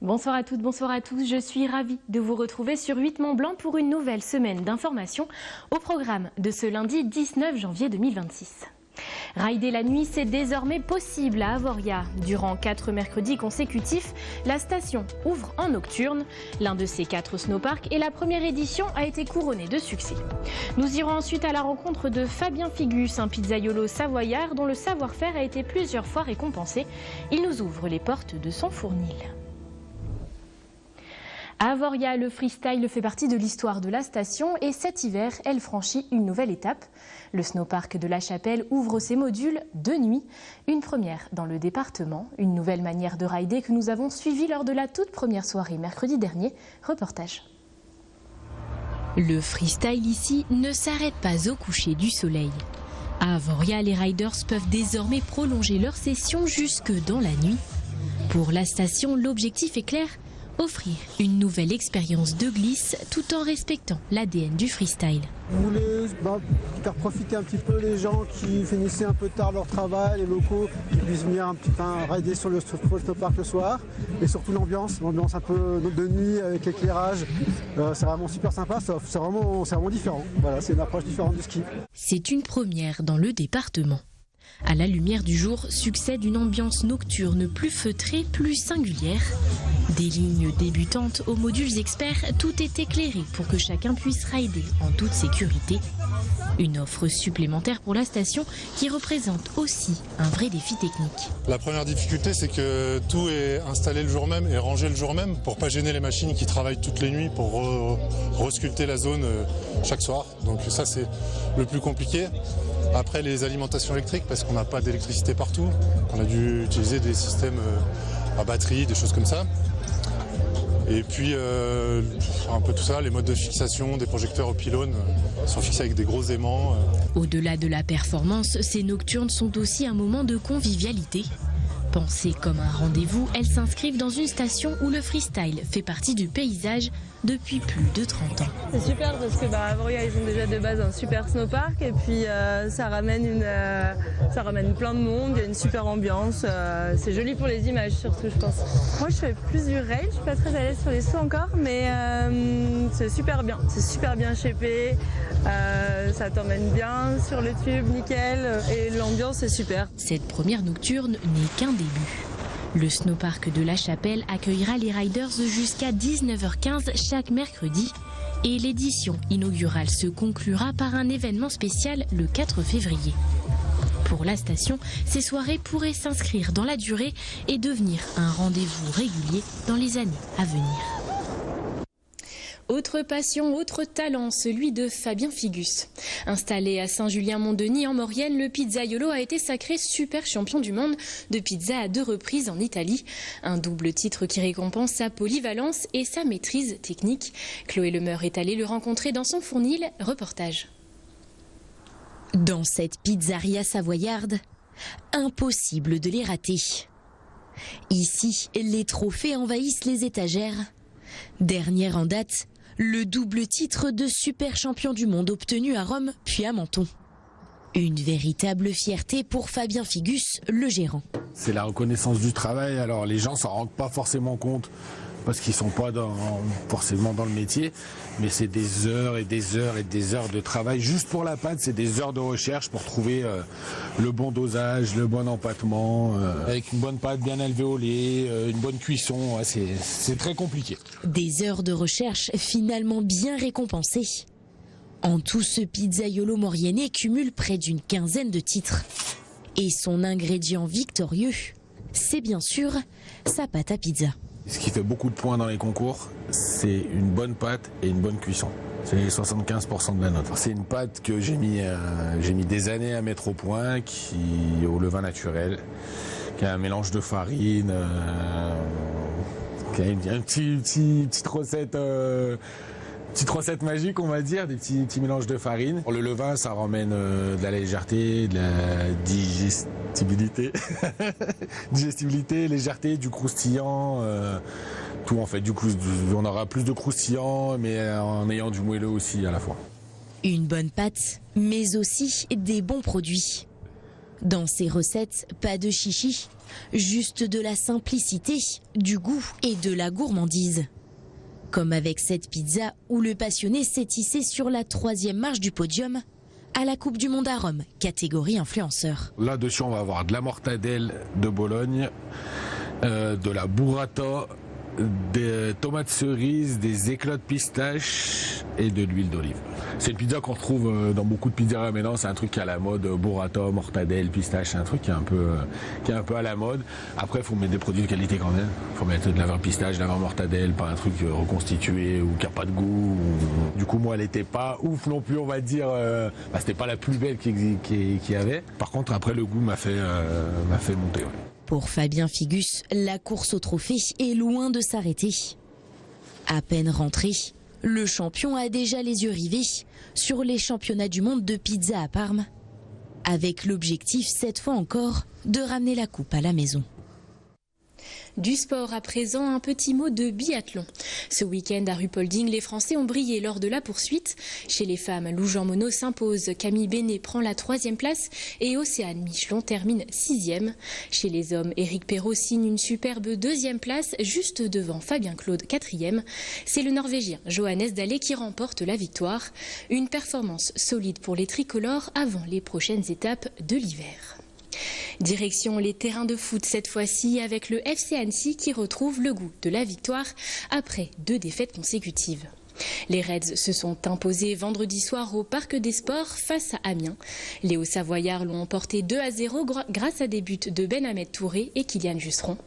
Bonsoir à toutes, bonsoir à tous. Je suis ravie de vous retrouver sur 8 Mont Blanc pour une nouvelle semaine d'information au programme de ce lundi 19 janvier 2026. Rider la nuit, c'est désormais possible à Avoria. Durant 4 mercredis consécutifs, la station ouvre en nocturne. L'un de ces 4 snowparks et la première édition a été couronnée de succès. Nous irons ensuite à la rencontre de Fabien Figus, un pizzaiolo savoyard dont le savoir-faire a été plusieurs fois récompensé. Il nous ouvre les portes de son fournil. À Avoria, le freestyle fait partie de l'histoire de la station et cet hiver, elle franchit une nouvelle étape. Le snowpark de La Chapelle ouvre ses modules de nuit, une première dans le département, une nouvelle manière de rider que nous avons suivie lors de la toute première soirée mercredi dernier. Reportage. Le freestyle ici ne s'arrête pas au coucher du soleil. À Avoria, les riders peuvent désormais prolonger leur session jusque dans la nuit. Pour la station, l'objectif est clair. Offrir une nouvelle expérience de glisse tout en respectant l'ADN du freestyle. On voulait faire profiter un petit peu les gens qui finissaient un peu tard leur travail, les locaux, qui puissent venir un petit peu rider sur le snowpark le soir. Et surtout l'ambiance un peu de nuit avec l'éclairage. C'est vraiment super sympa, c'est vraiment différent. Voilà, c'est une approche différente du ski. C'est une première dans le département. À la lumière du jour succède une ambiance nocturne plus feutrée, plus singulière. Des lignes débutantes aux modules experts, tout est éclairé pour que chacun puisse rider en toute sécurité. Une offre supplémentaire pour la station qui représente aussi un vrai défi technique. La première difficulté, c'est que tout est installé le jour même et rangé le jour même pour pas gêner les machines qui travaillent toutes les nuits pour resculpter la zone chaque soir. Donc ça, c'est le plus compliqué. Après, les alimentations électriques, parce qu'on n'a pas d'électricité partout. On a dû utiliser des systèmes à batterie, des choses comme ça. Et puis, un peu tout ça, les modes de fixation des projecteurs aux pylônes sont fixés avec des gros aimants. Au-delà de la performance, ces nocturnes sont aussi un moment de convivialité. Pensées comme un rendez-vous, elles s'inscrivent dans une station où le freestyle fait partie du paysage depuis plus de 30 ans. C'est super parce que Avoria, ils ont déjà de base un super snowpark et puis ça ramène plein de monde, il y a une super ambiance. C'est joli pour les images surtout, je pense. Moi, je fais plus du rail, je suis pas très à l'aise sur les sauts encore, mais c'est super bien shapé. Ça t'emmène bien sur le tube, nickel, et l'ambiance est super. Cette première nocturne n'est qu'un début. Le snowpark de La Chapelle accueillera les riders jusqu'à 19h15 chaque mercredi et l'édition inaugurale se conclura par un événement spécial le 4 février. Pour la station, ces soirées pourraient s'inscrire dans la durée et devenir un rendez-vous régulier dans les années à venir. Autre passion, autre talent, celui de Fabien Figus. Installé à Saint-Julien-Mont-Denis en Maurienne, le pizzaiolo a été sacré super champion du monde de pizza à 2 reprises en Italie. Un double titre qui récompense sa polyvalence et sa maîtrise technique. Chloé Lemeur est allée le rencontrer dans son fournil. Reportage. Dans cette pizzeria savoyarde, impossible de les rater. Ici, les trophées envahissent les étagères. Dernière en date, le double titre de super champion du monde obtenu à Rome puis à Menton. Une véritable fierté pour Fabien Figus, le gérant. C'est la reconnaissance du travail, alors les gens s'en rendent pas forcément compte parce qu'ils sont pas forcément dans le métier, mais c'est des heures et des heures et des heures de travail juste pour la pâte, c'est des heures de recherche pour trouver le bon dosage, le bon empattement, avec une bonne pâte bien élevée au lait, une bonne cuisson, c'est très compliqué. Des heures de recherche finalement bien récompensées. En tout, ce pizzaiolo mauriennais cumule près d'une quinzaine de titres. Et son ingrédient victorieux, c'est bien sûr sa pâte à pizza. Ce qui fait beaucoup de points dans les concours, c'est une bonne pâte et une bonne cuisson. C'est les 75% de la note. C'est une pâte que j'ai mis des années à mettre au point, au levain naturel, qui a un mélange de farine, qui a une petite recette magique, on va dire, des petits mélanges de farine. Le levain, ça ramène de la légèreté, de la digestibilité, légèreté, du croustillant, tout en fait. Du coup, on aura plus de croustillant, mais en ayant du moelleux aussi à la fois. Une bonne pâte, mais aussi des bons produits. Dans ces recettes, pas de chichi, juste de la simplicité, du goût et de la gourmandise. Comme avec cette pizza où le passionné s'est hissé sur la 3e marche du podium à la Coupe du Monde à Rome, catégorie influenceur. Là-dessus, on va avoir de la mortadelle de Bologne, de la burrata, des tomates cerises, des éclats de pistache et de l'huile d'olive. C'est une pizza qu'on retrouve dans beaucoup de pizzerias maintenant, c'est un truc qui est à la mode, burrata, mortadelle, pistache, c'est un truc qui est un peu à la mode. Après, il faut mettre des produits de qualité quand même. Il faut mettre de la vraie pistache, de la vraie mortadelle, pas un truc reconstitué ou qui n'a pas de goût. Du coup, moi, elle n'était pas ouf non plus, on va dire. C'était pas la plus belle qu'il y avait. Par contre, après, le goût m'a fait monter. Ouais. Pour Fabien Figus, la course au trophée est loin de s'arrêter. À peine rentré, le champion a déjà les yeux rivés sur les championnats du monde de pizza à Parme, avec l'objectif, cette fois encore, de ramener la coupe à la maison. Du sport à présent, un petit mot de biathlon. Ce week-end à Ruhpolding, les Français ont brillé lors de la poursuite. Chez les femmes, Lou Jean Monod s'impose, Camille Bénet prend la 3e place et Océane Michelon termine 6e. Chez les hommes, Éric Perrault signe une superbe 2e place juste devant Fabien Claude 4e. C'est le Norvégien Johannes Dahle qui remporte la victoire. Une performance solide pour les tricolores avant les prochaines étapes de l'hiver. Direction les terrains de foot cette fois-ci avec le FC Annecy qui retrouve le goût de la victoire après 2 défaites consécutives. Les Reds se sont imposés vendredi soir au Parc des Sports face à Amiens. Les Hauts-Savoyards l'ont emporté 2-0 grâce à des buts de Ben Ahmed Touré et Kylian Jusseron.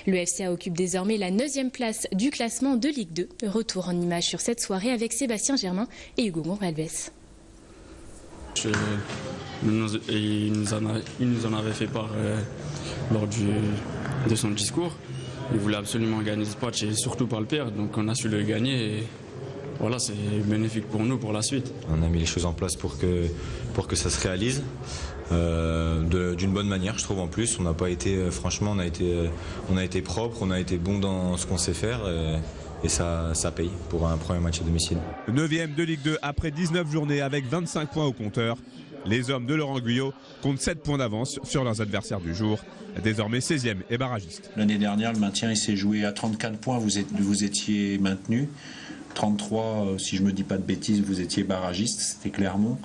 Le FCA occupe désormais la 9e place du classement de Ligue 2. Retour en images sur cette soirée avec Sébastien Germain et Hugo Gonçalves. Il nous en avait fait part lors de son discours. Il voulait absolument gagner ce match et surtout pas le perdre. Donc on a su le gagner et voilà, c'est bénéfique pour nous pour la suite. On a mis les choses en place pour que ça se réalise d'une bonne manière, je trouve. En plus, on n'a pas été, franchement, on a été propre, on a été bon dans ce qu'on sait faire. Et ça paye pour un premier match à domicile. 9e de Ligue 2 après 19 journées avec 25 points au compteur. Les hommes de Laurent Guyot comptent 7 points d'avance sur leurs adversaires du jour, désormais 16e et barragiste. L'année dernière, le maintien il s'est joué à 34 points, vous étiez maintenu. 33, si je ne me dis pas de bêtises, vous étiez barragiste, c'était Clermont.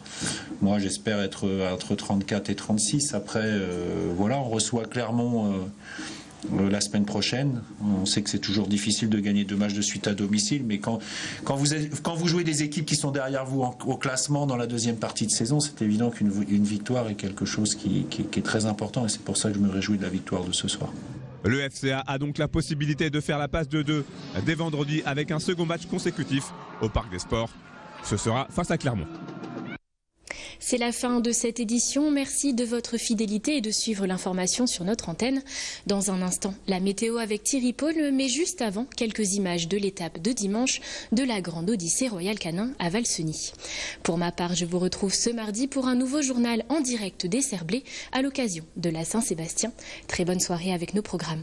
Moi, j'espère être entre 34 et 36. Après, voilà, on reçoit Clermont la semaine prochaine. On sait que c'est toujours difficile de gagner 2 matchs de suite à domicile, mais quand vous jouez des équipes qui sont derrière vous au classement dans la 2e partie de saison, c'est évident qu'une victoire est quelque chose qui est très important et c'est pour ça que je me réjouis de la victoire de ce soir. Le FCA a donc la possibilité de faire la passe de 2 dès vendredi avec un second match consécutif au Parc des Sports. Ce sera face à Clermont. C'est la fin de cette édition. Merci de votre fidélité et de suivre l'information sur notre antenne. Dans un instant, la météo avec Thierry Paul, mais juste avant, quelques images de l'étape de dimanche de la Grande Odyssée Royal Canin à Valseny. Pour ma part, je vous retrouve ce mardi pour un nouveau journal en direct des Cerblés à l'occasion de la Saint-Sébastien. Très bonne soirée avec nos programmes.